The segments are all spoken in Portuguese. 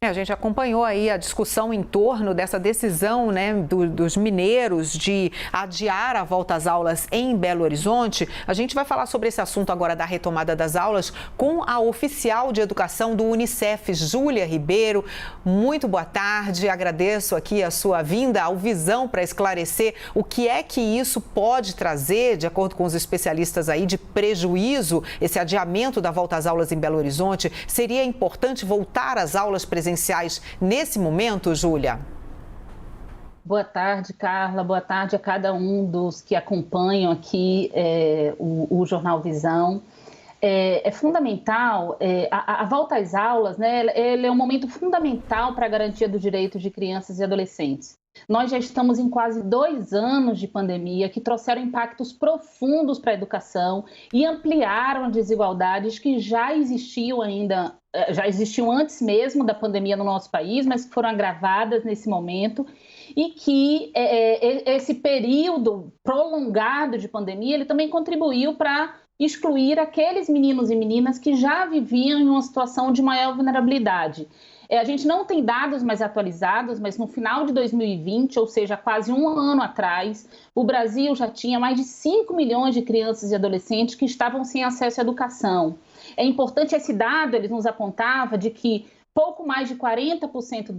A gente acompanhou aí a discussão em torno dessa decisão, né, dos mineiros de adiar a volta às aulas em Belo Horizonte. A gente vai falar sobre esse assunto agora da retomada das aulas com a oficial de educação do Unicef, Júlia Ribeiro. Muito boa tarde, agradeço aqui a sua vinda ao Visão para esclarecer o que é que isso pode trazer, de acordo com os especialistas aí, de prejuízo, esse adiamento da volta às aulas em Belo Horizonte. Seria importante voltar às aulas presenciais nesse momento, Júlia? Boa tarde, Carla. Boa tarde a cada um dos que acompanham aqui o Jornal Visão. É fundamental, a volta às aulas, né, ele é um momento fundamental para a garantia dos direitos de crianças e adolescentes. Nós já estamos em quase 2 anos de pandemia que trouxeram impactos profundos para a educação e ampliaram desigualdades que já existiam antes mesmo da pandemia no nosso país, mas que foram agravadas nesse momento, e que esse período prolongado de pandemia ele também contribuiu para excluir aqueles meninos e meninas que já viviam em uma situação de maior vulnerabilidade. A gente não tem dados mais atualizados, mas no final de 2020, ou seja, quase um ano atrás, o Brasil já tinha mais de 5 milhões de crianças e adolescentes que estavam sem acesso à educação. É importante esse dado, ele nos apontava de que pouco mais de 40%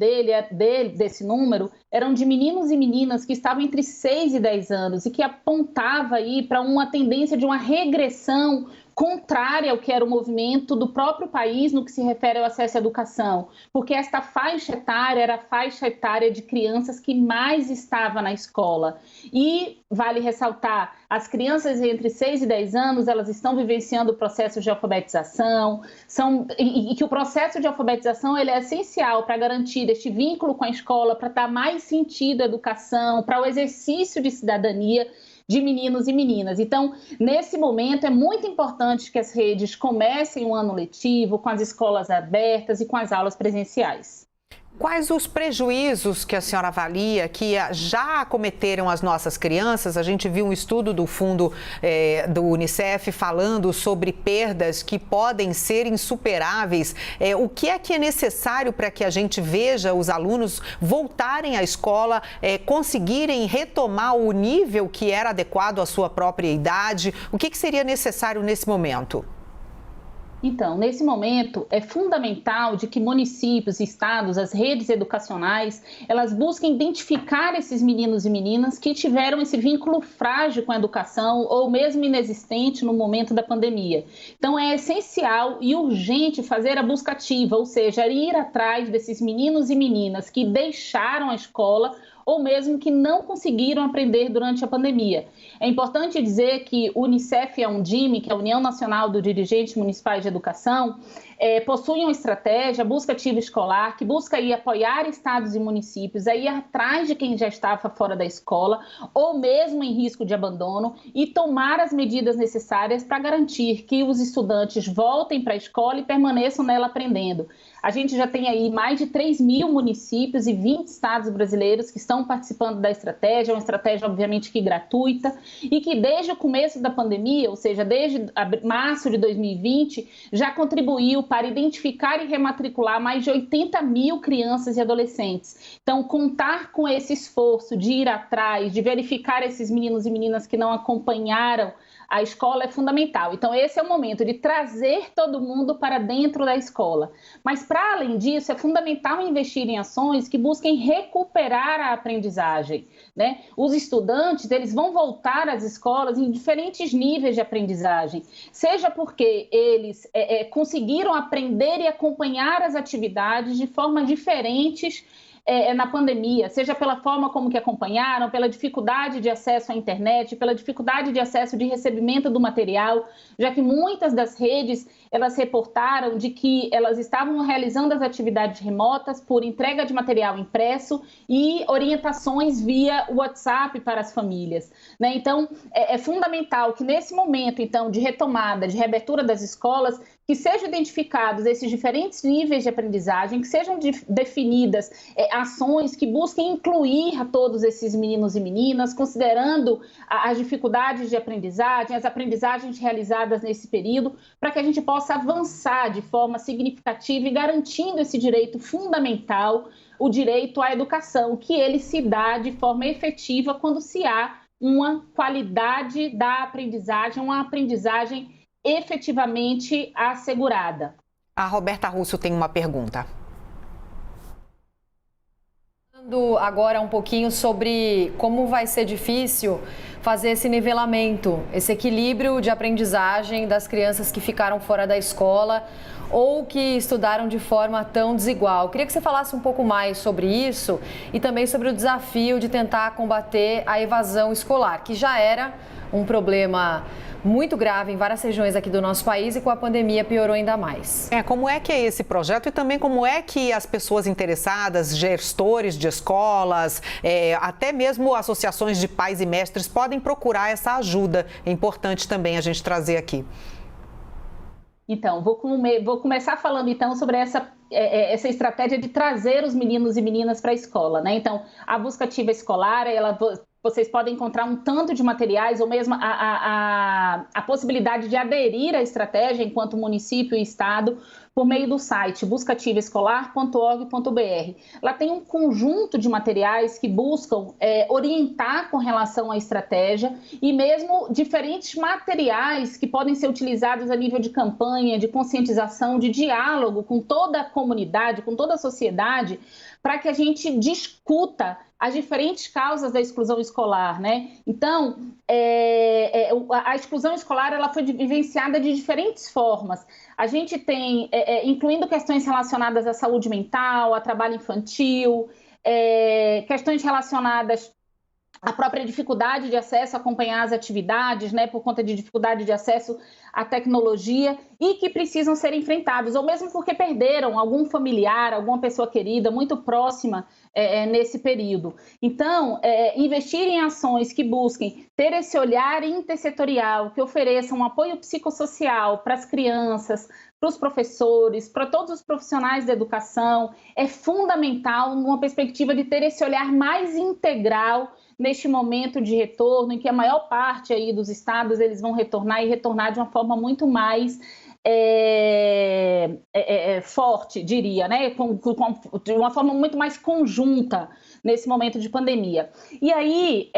desse número eram de meninos e meninas que estavam entre 6 e 10 anos e que apontava aí para uma tendência de uma regressão contrária ao que era o movimento do próprio país no que se refere ao acesso à educação, porque esta faixa etária era a faixa etária de crianças que mais estava na escola. E vale ressaltar, as crianças entre 6 e 10 anos, elas estão vivenciando o processo de alfabetização, e que o processo de alfabetização ele é essencial para garantir este vínculo com a escola, para dar mais sentido à educação, para o exercício de cidadania de meninos e meninas. Então, nesse momento, é muito importante que as redes comecem o ano letivo com as escolas abertas e com as aulas presenciais. Quais os prejuízos que a senhora avalia que já acometeram as nossas crianças? A gente viu um estudo do fundo do Unicef falando sobre perdas que podem ser insuperáveis. O que é necessário para que a gente veja os alunos voltarem à escola, conseguirem retomar o nível que era adequado à sua própria idade? O que seria necessário nesse momento? Então, nesse momento, é fundamental de que municípios, estados, as redes educacionais, elas busquem identificar esses meninos e meninas que tiveram esse vínculo frágil com a educação ou mesmo inexistente no momento da pandemia. Então, é essencial e urgente fazer a busca ativa, ou seja, ir atrás desses meninos e meninas que deixaram a escola ou mesmo que não conseguiram aprender durante a pandemia. É importante dizer que o Unicef e a Undime, que é a União Nacional dos Dirigentes Municipais de Educação, possuem uma estratégia, busca ativa escolar, que busca aí apoiar estados e municípios a ir atrás de quem já estava fora da escola ou mesmo em risco de abandono e tomar as medidas necessárias para garantir que os estudantes voltem para a escola e permaneçam nela aprendendo. A gente já tem aí mais de 3.000 municípios e 20 estados brasileiros que estão participando da estratégia, uma estratégia obviamente que gratuita e que desde o começo da pandemia, ou seja, desde março de 2020, já contribuiu para identificar e rematricular mais de 80 mil crianças e adolescentes. Então, contar com esse esforço de ir atrás, de verificar esses meninos e meninas que não acompanharam a escola é fundamental. Então, esse é o momento de trazer todo mundo para dentro da escola. Mas, para além disso, é fundamental investir em ações que busquem recuperar a aprendizagem, né? Os estudantes, eles vão voltar às escolas em diferentes níveis de aprendizagem, seja porque eles conseguiram aprender e acompanhar as atividades de formas diferentes na pandemia, seja pela forma como que acompanharam, pela dificuldade de acesso à internet, pela dificuldade de acesso de recebimento do material, já que muitas das redes, elas reportaram de que elas estavam realizando as atividades remotas por entrega de material impresso e orientações via WhatsApp para as famílias, né? Então, é fundamental que nesse momento, então, de retomada, de reabertura das escolas, que sejam identificados esses diferentes níveis de aprendizagem, que sejam definidas ações que busquem incluir a todos esses meninos e meninas, considerando as dificuldades de aprendizagem, as aprendizagens realizadas nesse período, para que a gente possa possa avançar de forma significativa e garantindo esse direito fundamental, o direito à educação, que ele se dá de forma efetiva quando se há uma qualidade da aprendizagem, uma aprendizagem efetivamente assegurada. A Roberta Russo tem uma pergunta. Agora um pouquinho sobre como vai ser difícil fazer esse nivelamento, esse equilíbrio de aprendizagem das crianças que ficaram fora da escola ou que estudaram de forma tão desigual. Queria que você falasse um pouco mais sobre isso e também sobre o desafio de tentar combater a evasão escolar, que já era um problema muito grave em várias regiões aqui do nosso país e com a pandemia piorou ainda mais. Como é que é esse projeto e também como é que as pessoas interessadas, gestores de escolas, até mesmo associações de pais e mestres podem procurar essa ajuda? É importante também a gente trazer aqui. Então, vou começar falando então sobre essa estratégia de trazer os meninos e meninas para a escola, né? Então, a busca ativa escolar, vocês podem encontrar um tanto de materiais ou mesmo a possibilidade de aderir à estratégia enquanto município e estado por meio do site buscativaescolar.org.br. Lá tem um conjunto de materiais que buscam orientar com relação à estratégia e mesmo diferentes materiais que podem ser utilizados a nível de campanha, de conscientização, de diálogo com toda a comunidade, com toda a sociedade, para que a gente discuta as diferentes causas da exclusão escolar, né? Então, a exclusão escolar ela foi vivenciada de diferentes formas. A gente tem, incluindo questões relacionadas à saúde mental, a trabalho infantil, questões relacionadas à própria dificuldade de acesso a acompanhar as atividades, né, por conta de dificuldade de acesso à tecnologia e que precisam ser enfrentados, ou mesmo porque perderam algum familiar, alguma pessoa querida, muito próxima nesse período. Então, investir em ações que busquem ter esse olhar intersetorial, que ofereçam um apoio psicossocial para as crianças, para os professores, para todos os profissionais da educação, é fundamental numa perspectiva de ter esse olhar mais integral neste momento de retorno, em que a maior parte aí dos estados eles vão retornar e retornar de uma forma muito mais forte, diria, né? De uma forma muito mais conjunta nesse momento de pandemia. E aí,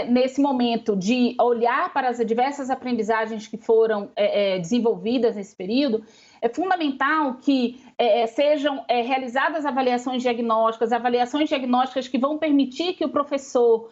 nesse momento de olhar para as diversas aprendizagens que foram desenvolvidas nesse período, é fundamental que sejam realizadas avaliações diagnósticas que vão permitir que o professor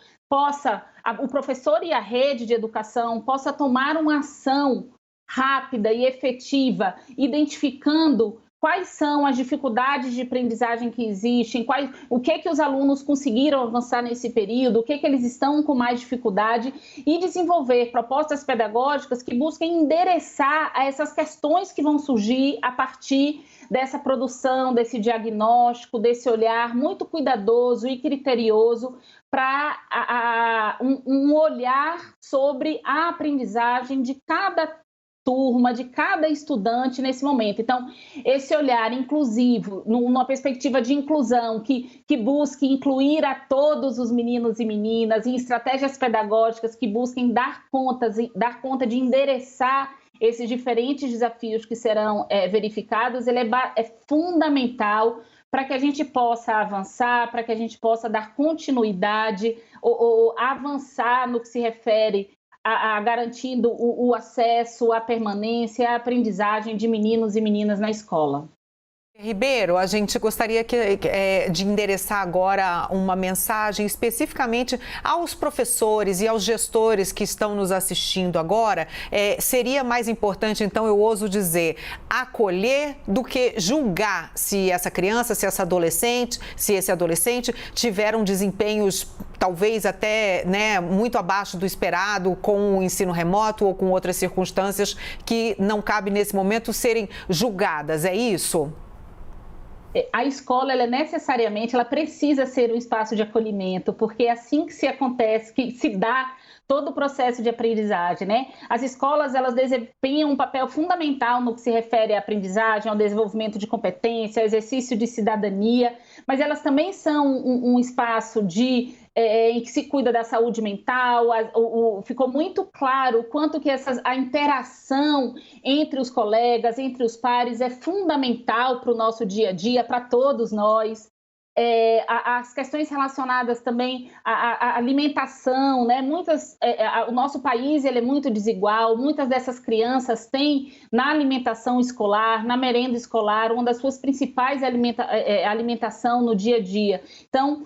e a rede de educação possa tomar uma ação rápida e efetiva, identificando quais são as dificuldades de aprendizagem que existem, o que os alunos conseguiram avançar nesse período, o que eles estão com mais dificuldade e desenvolver propostas pedagógicas que busquem endereçar a essas questões que vão surgir a partir dessa produção, desse diagnóstico, desse olhar muito cuidadoso e criterioso para um olhar sobre a aprendizagem de cada turma, de cada estudante nesse momento. Então, esse olhar inclusivo, numa perspectiva de inclusão, que busque incluir a todos os meninos e meninas em estratégias pedagógicas que busquem dar conta de endereçar esses diferentes desafios que serão verificados, ele é fundamental para que a gente possa avançar, para que a gente possa dar continuidade ou avançar no que se refere garantindo o acesso, a permanência, a aprendizagem de meninos e meninas na escola. Ribeiro, a gente gostaria de endereçar agora uma mensagem especificamente aos professores e aos gestores que estão nos assistindo agora. Seria mais importante, então, eu ouso dizer, acolher do que julgar se essa criança, se esse adolescente tiveram desempenhos talvez até muito abaixo do esperado com o ensino remoto ou com outras circunstâncias que não cabe nesse momento serem julgadas, é isso? A escola, ela precisa ser um espaço de acolhimento, porque é assim que se dá todo o processo de aprendizagem, né? As escolas, elas desempenham um papel fundamental no que se refere à aprendizagem, ao desenvolvimento de competência, ao exercício de cidadania, mas elas também são um espaço em que se cuida da saúde mental. Ficou muito claro o quanto que a interação entre os colegas, entre os pares, é fundamental para o nosso dia a dia, para todos nós. As questões relacionadas também à alimentação, né? O nosso país ele é muito desigual, muitas dessas crianças têm na alimentação escolar, na merenda escolar, uma das suas principais alimentação no dia a dia. Então,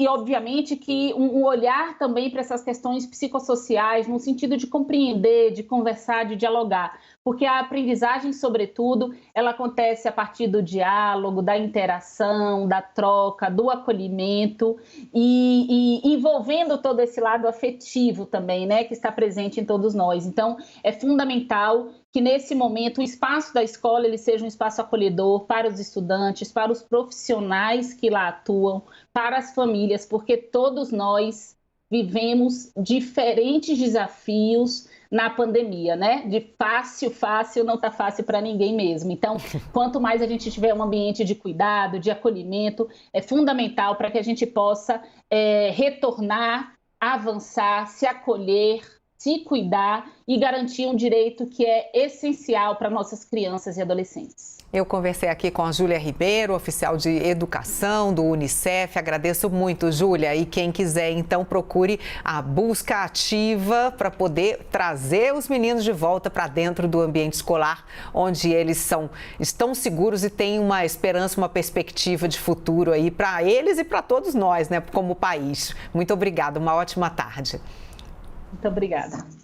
obviamente que um olhar também para essas questões psicossociais, no sentido de compreender, de conversar, de dialogar, porque a aprendizagem, sobretudo, ela acontece a partir do diálogo, da interação, da troca, do acolhimento e envolvendo todo esse lado afetivo também, né, que está presente em todos nós. Então, é fundamental que nesse momento o espaço da escola ele seja um espaço acolhedor para os estudantes, para os profissionais que lá atuam, para as famílias, porque todos nós vivemos diferentes desafios na pandemia, né? De fácil não tá fácil para ninguém mesmo. Então, quanto mais a gente tiver um ambiente de cuidado, de acolhimento, é fundamental para que a gente possa retornar, avançar, se acolher, se cuidar e garantir um direito que é essencial para nossas crianças e adolescentes. Eu conversei aqui com a Júlia Ribeiro, oficial de educação do Unicef. Agradeço muito, Júlia. E quem quiser, então, procure a busca ativa para poder trazer os meninos de volta para dentro do ambiente escolar, onde eles estão seguros e têm uma esperança, uma perspectiva de futuro aí para eles e para todos nós, né, como país. Muito obrigada, uma ótima tarde. Muito obrigada.